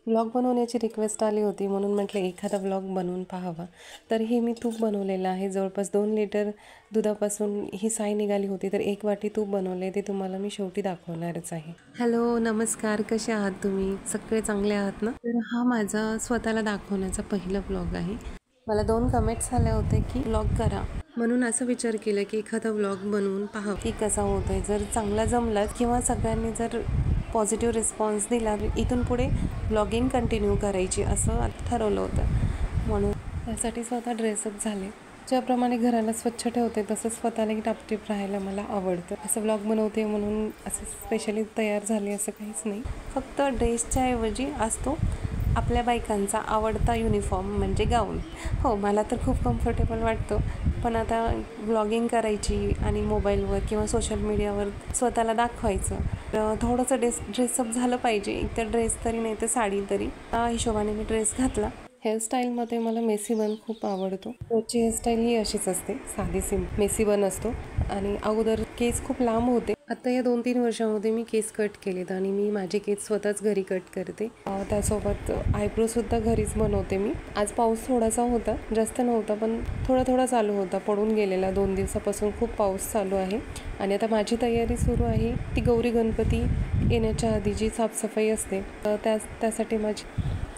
Vlog बनवण्याची request आली होती म्हणून म्हटलं एखादा व्लॉग बनवून पाहावा। तर हे मी तूप बनवलेलं आहे। जवळपास 2 लिटर दुधापासून ही साय निघाली होती, तर 1 वाटी तूप बनवले, ते तुम्हाला मी शेवटी दाखवणारच आहे। हॅलो, नमस्कार, कसे आहात तुम्ही? सगळे चांगले आहात ना? तर हा माझा स्वतःला दाखवण्याचा पहिला व्लॉग आहे। मला 2 कमेंट्स आले होते की व्लॉग करा, म्हणून असं विचार केला की एखादा व्लॉग बनवून पहा की कसा होतोय। जर चांगला जमला किंवा सगळ्यांनी जर पॉझिटिव्ह रिस्पॉन्स दिला, इथून पुढे व्लॉगिंग कंटिन्यू करायची असं ठरवलं होतं। म्हणून त्यासाठी स्वतः ड्रेसअप झाले। ज्याप्रमाणे घराला स्वच्छ ठेवते तसंच स्वतःलाही टापटीप राहायला मला आवडतं। असं व्लॉग बनवते म्हणून असं स्पेशली तयार झाले असं काहीच नाही। फक्त ड्रेसच्या ऐवजी असतो आपल्या बायकांचा आवडता युनिफॉर्म म्हणजे गाऊन। हो, मला तर खूप कम्फर्टेबल वाटतो, पण आता व्लॉगिंग करायची आणि मोबाईलवर किंवा सोशल मीडियावर स्वतःला दाखवायचं, थोडंसं ड्रेसअप झालं पाहिजे। एक तर ड्रेस तरी नाही तर साडी तरी, त्या हिशोबाने मी ड्रेस घातला। हेअरस्टाईलमध्ये मला मेसी बन खूप आवडतो। रोजची हेअरस्टाईल ही अशीच असते, साधी मेसी बन असतो। आणि अगोदर केस खूप लांब होते, आता या 2-3 वर्षामध्ये मी केस कट केलेत आणि मी माझे केस स्वतःच घरी कट करते। त्यासोबत आयब्रोसुद्धा घरीच बनवते मी। आज पाऊस थोडासा होता, जास्त नव्हता, पण थोडा चालू होता, पडून गेलेला। 2 दिवसापासून खूप पाऊस चालू आहे आणि आता माझी तयारी सुरू आहे ती गौरी गणपती येण्याच्या आधी जी साफसफाई असते, त्यासाठी माझी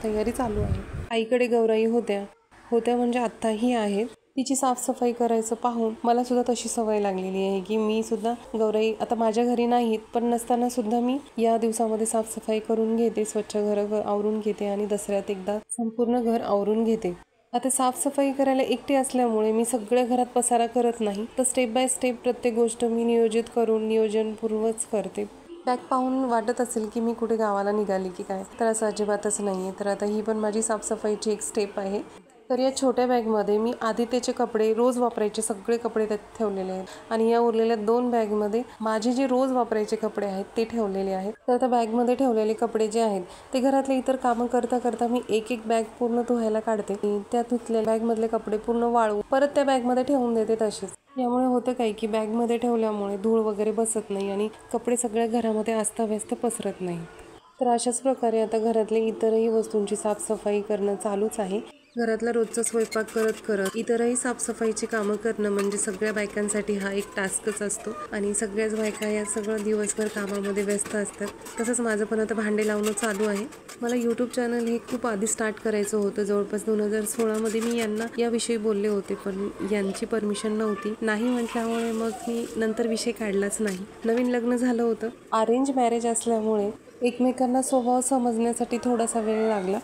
तयारी चालू आहे। आईकडे गौराई होत्या म्हणजे आत्ताही आहेत। तिची साफसफाई करायचं पाहून मला सुद्धा तशी सवय लागलेली आहे की मी सुद्धा गौराई आता माझ्या घरी नाहीत, पण नसताना सुद्धा मी या दिवसामध्ये साफसफाई करून घेते, स्वच्छ घर आवरून घेते आणि दसऱ्यात एकदा संपूर्ण घर आवरून घेते। आता साफसफाई करायला एकटी असल्यामुळे मी सगळ्या घरात पसारा करत नाही, तर स्टेप बाय स्टेप प्रत्येक गोष्ट मी नियोजनपूर्वच करते। बॅग पाहून वाटत असेल की मी कुठे गावाला निघाली की काय, तर असं अजिबातच नाही आहे। तर आता ही पण माझी साफसफाईची एक स्टेप आहे। तर या छोट्या बॅगमध्ये मी आदित्यचे कपडे, रोज वापरायचे सगळे कपडे त्यात ठेवलेले आहेत आणि या उरलेल्या 2 बॅगमध्ये माझे जे रोज वापरायचे कपडे आहेत ते ठेवलेले आहेत। तर त्या बॅगमध्ये ठेवलेले कपडे जे आहेत ते घरातले इतर कामं करता करता मी एक बॅग पूर्ण धुवायला काढते। त्या धुतलेल्या बॅगमधले कपडे पूर्ण वाळू परत त्या बॅगमध्ये ठेवून देते तसेच। यामुळे होतं काय की बॅगमध्ये ठेवल्यामुळे धूळ वगैरे बसत नाही आणि कपडे सगळ्या घरामध्ये अस्ताव्यस्त पसरत नाही। तर अशाच प्रकारे आता घरातले इतरही वस्तूंची साफसफाई करणं चालूच आहे। घरातला रोजचा स्वयंपाक करत करत इतरही साफसफाईची कामं करणं म्हणजे सगळ्या बायकांसाठी हा एक टास्कच असतो आणि सगळ्याच बायका या सगळं दिवसभर कामामध्ये व्यस्त असतात। तसंच माझं पण आता भांडे लावणं चालू आहे। मला यूट्यूब चॅनल हे खूप आधी स्टार्ट करायचं होतं, जवळपास 2016मध्ये मी यांना याविषयी बोलले होते, पण यांची परमिशन नव्हती। नाही म्हटल्यामुळे मग मी नंतर विषय काढलाच नाही। नवीन लग्न झालं होतं, अरेंज मॅरेज असल्यामुळे एकमेकांना स्वभाव समजण्यासाठी थोडासा वेळ लागला।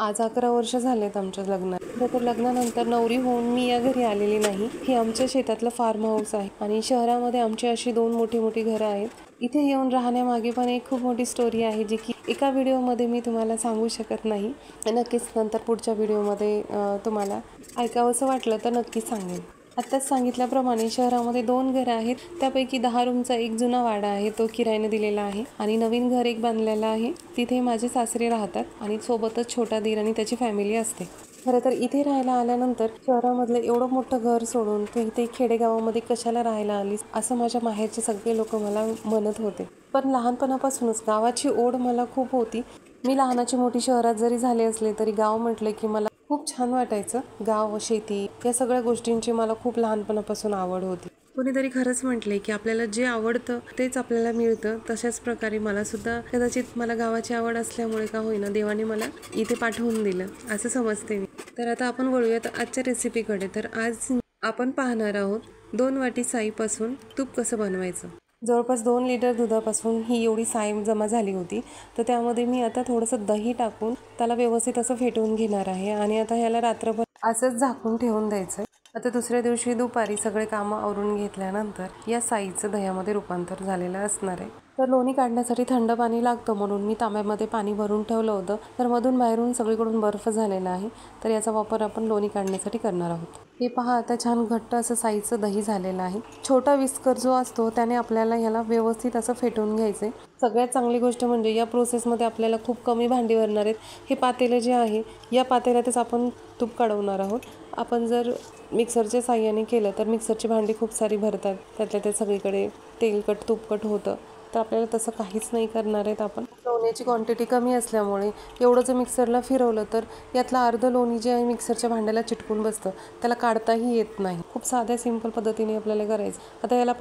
आज 11 वर्ष झालेत आमच्या लग्नाला। तर लग्नानंतर नवरी होऊन मी या घरी आलेली नाही। हे आमच्या शेतातलं फार्म हाऊस आहे आणि शहरामध्ये आमची अशी 2 मोठी घरं आहेत। इथे येऊन राहण्यामागे पण एक खूप मोठी स्टोरी आहे, जी की एका व्हिडिओमध्ये मी तुम्हाला सांगू शकत नाही। नक्कीच नंतर पुढच्या व्हिडिओमध्ये तुम्हाला ऐकावंसं वाटलं तर नक्कीच सांगेन। आत्ताच सांगितल्याप्रमाणे शहरामध्ये 2 घरं आहेत, त्यापैकी 10 रूमचा एक जुना वाडा आहे, तो किरायाने दिलेला आहे आणि नवीन घर एक बांधलेलं आहे, तिथे माझे सासरे राहतात आणि सोबतच छोटा दीर आणि त्याची फॅमिली असते। खरं तर इथे राहायला आल्यानंतर शहरामधलं एवढं मोठं घर सोडून तू इथे खेडेगावामध्ये कशाला राहायला आलीस, असं माझ्या माहेरचे सगळे लोक मला म्हणत होते। पण लहानपणापासूनच गावाची ओढ मला खूप होती। मी लहानाची मोठी शहरात जरी झाले असले तरी गाव म्हटलं की मला खूप छान वाटायचं। गाव, शेती या सगळ्या गोष्टींची मला खूप लहानपणापासून आवड होती। कोणीतरी खरंच म्हटले की आपल्याला जे आवडतं तेच आपल्याला मिळतं। तशाच प्रकारे मला सुद्धा कदाचित मला गावाची आवड असल्यामुळे का होईना देवाने मला इथे पाठवून दिलं असं समजते मी। तर आता आपण वळूयात आजच्या रेसिपीकडे। तर आज आपण पाहणार आहोत 2 वाटी साईपासून तूप कसं बनवायचं। जवळपास 2 लिटर दुधापासून ही एवढी साय जमा झाली होती, तर त्यामध्ये मी आता थोडंसं दही टाकून त्याला व्यवस्थित असं फेटवून घेणार आहे आणि आता ह्याला रात्रभर असंच झाकून ठेवून द्यायचं। आता दुसऱ्या दिवशी दुपारी सगळे कामं आवरून घेतल्यानंतर या साईचं दह्यामध्ये रूपांतर झालेलं असणार आहे। तर लोणी काढण्यासाठी थंड पाणी लागतं, म्हणून मी तांब्यामध्ये पाणी भरून ठेवलं होतं, तर मधून बाहेरून सगळीकडून बर्फ झालेला आहे। तर याचा वापर आपण लोणी काढण्यासाठी करणार आहोत। हे पहा, आता छान घट्ट असं साईचं दही झालेलं आहे। छोटा विस्कर जो असतो त्याने आपल्याला याला व्यवस्थित असं फेटून घ्यायचे। सगळ्यात चांगली गोष्ट म्हणजे या प्रोसेसमध्ये आपल्याला खूप कमी भांडी भरणार आहेत। हे पातेलं जे आहे, या पातेल्यातच आपण तूप काढवणार आहोत। आपण जर मिक्सरच्या साह्याने केलं तर मिक्सरची भांडी खूप सारी भरतात, त्यातल्या त्यात सगळीकडे तेलकट तुपकट होतं। तर आपल्याला तसं काहीच नाही करणार आहेत आपण। लोण्याची क्वांटिटी कमी असल्यामुळे एवढं जर मिक्सरला फिरवलं तर यातलं अर्ध लोणी जे आहे मिक्सरच्या भांड्याला चिटकून बसतं, त्याला काढताही येत नाही. खूप साध्या सिंपल पद्धतीने आपल्याला करायचं. आता याला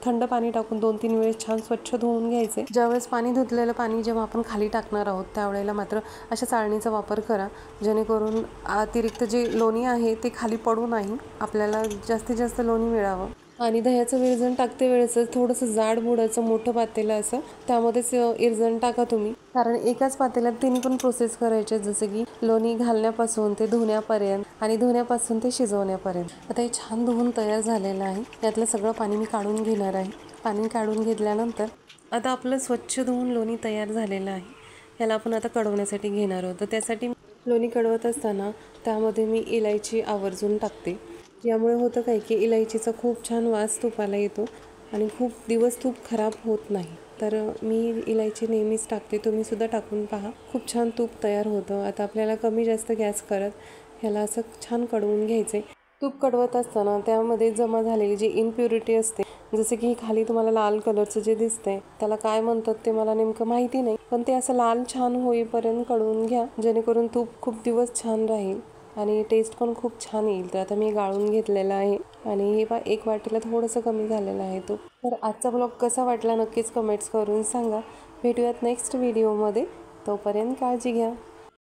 थंड पाणी टाकून 2-3 वेळेस छान स्वच्छ धुवून घ्यायचे. ज्यावेळेस पाणी धुतलेलं पाणी जेव्हा आपण खाली टाकणार आहोत त्यावेळेला मात्र अशा चाळणीचा वापर करा, जेणेकरून अतिरिक्त जे लोणी आहे ते खाली पडू नाही, आपल्याला जास्तीत जास्त लोणी मिळावं. आणि दह्याचं विरजण टाकते वेळेस थोडंसं जाड बुडाचं मोठं पातेलं असं त्यामध्येच इरजण टाका तुम्ही, कारण एकाच पातेल्यात तिन्ही पण प्रोसेस करायचे, जसं की लोणी घालण्यापासून ते धुण्यापर्यंत आणि धुण्यापासून ते शिजवण्यापर्यंत. आता हे छान धुवून तयार झालेलं आहे. यातलं सगळं पाणी मी काढून घेणार आहे. पाणी काढून घेतल्यानंतर आता आपलं स्वच्छ धुवून लोणी तयार झालेलं आहे. याला आपण आता कढवण्यासाठी घेणार आहोत. तर त्यासाठी लोणी कढवत असताना त्यामध्ये मी इलायची आवर्जून टाकते. यामुळे होतं काय की इलायचीचा खूप छान वास तुपाला येतो आणि खूप दिवस तूप खराब होत नाही. तर मी इलायची नेहमीच टाकते, तुम्हीसुद्धा टाकून पहा, खूप छान तूप तयार होतं. आता आपल्याला कमी जास्त गॅस करत ह्याला असं छान कढवून घ्यायचे. तूप कढवत असताना त्यामध्ये जमा झालेली जी इम्प्युरिटी असते, जसे की खाली तुम्हाला लाल कलरचं जे दिसतंय त्याला काय म्हणतात ते मला नेमकं माहिती नाही, पण ते असं लाल छान होईपर्यंत कढवून घ्या, जेणेकरून तूप खूप दिवस छान राहील आणि टेस्ट पण खूप छान येईल. तर आता मी गाळून घेतलेला आहे आणि हे एक वाटीला थोडंसं कमी झालेलं आहे तूप. तर आजचा ब्लॉग कसा वाटला नक्कीच कमेंट्स करून सांगा. भेटूयात नेक्स्ट व्हिडिओमध्ये. तोपर्यंत काळजी घ्या.